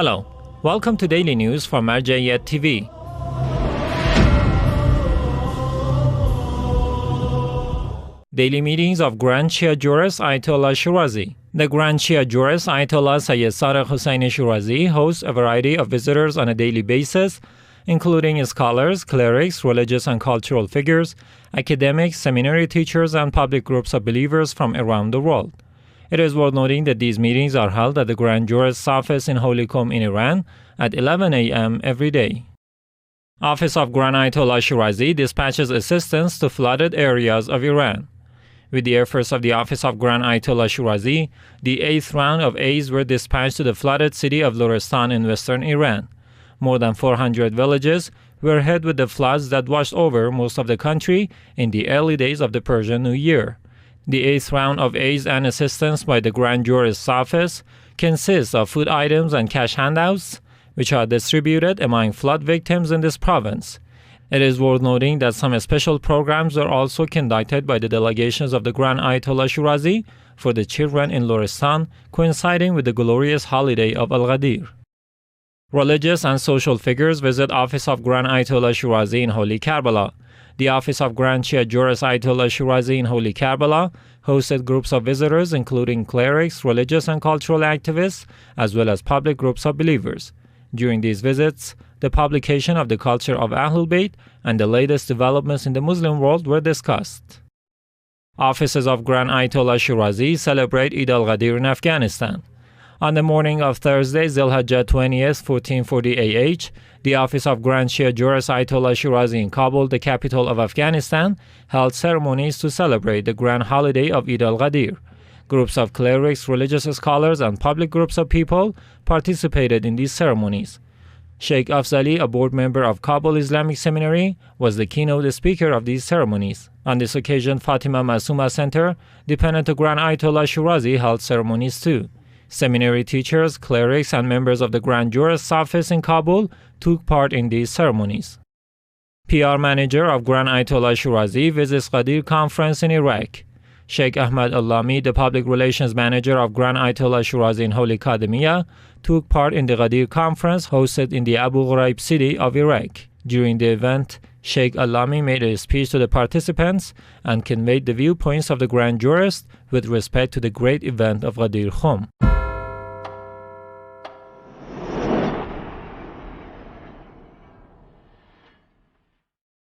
Hello, welcome to Daily News from Hajja TV. Daily meetings of Grand Shia Jurist Ayatollah Shirazi. The Grand Shia Jurist Ayatollah Sayyid Sadiq Hussein Shirazi hosts a variety of visitors on a daily basis, including scholars, clerics, religious and cultural figures, academics, seminary teachers, and public groups of believers from around the world. It is worth noting that these meetings are held at the Grand Jurist's office in Holy Qom in Iran at 11 a.m. every day. Office of Grand Ayatollah Shirazi dispatches assistance to flooded areas of Iran. With the efforts of the Office of Grand Ayatollah Shirazi, the 8th round of aids were dispatched to the flooded city of Luristan in western Iran. More than 400 villages were hit with the floods that washed over most of the country in the early days of the Persian New Year. The 8th round of aids and assistance by the Grand Jurist's office consists of food items and cash handouts, which are distributed among flood victims in this province. It is worth noting that some special programs are also conducted by the delegations of the Grand Ayatollah Shirazi for the children in Luristan, coinciding with the glorious holiday of Al-Ghadir. Religious and social figures visit Office of Grand Ayatollah Shirazi in Holy Karbala. The Office of Grand Shia Jurist Ayatollah Shirazi in Holy Karbala hosted groups of visitors including clerics, religious and cultural activists, as well as public groups of believers. During these visits, the publication of the culture of Ahlul Bayt and the latest developments in the Muslim world were discussed. Offices of Grand Ayatollah Shirazi celebrate Eid Al-Ghadir in Afghanistan. On the morning of Thursday, Hajja 20th, 1440 AH, the Office of Grand Shia Jurist Ayatollah Shirazi in Kabul, the capital of Afghanistan, held ceremonies to celebrate the grand holiday of Eid Al-Ghadir. Groups of clerics, religious scholars, and public groups of people participated in these ceremonies. Sheikh Afzali, a board member of Kabul Islamic Seminary, was the keynote speaker of these ceremonies. On this occasion, Fatima Masuma Center, dependent to Grand Ayatollah Shirazi, held ceremonies too. Seminary teachers, clerics, and members of the Grand Jurist's office in Kabul took part in these ceremonies. PR manager of Grand Ayatollah Shirazi visits Al-Ghadir conference in Iraq. Sheikh Ahmad Allami, the public relations manager of Grand Ayatollah Shirazi in Holy Qadimiyya, took part in the Al-Ghadir conference hosted in the Abu Ghraib city of Iraq. During the event, Sheikh Allami made a speech to the participants and conveyed the viewpoints of the Grand Jurist with respect to the great event of Ghadir Khum.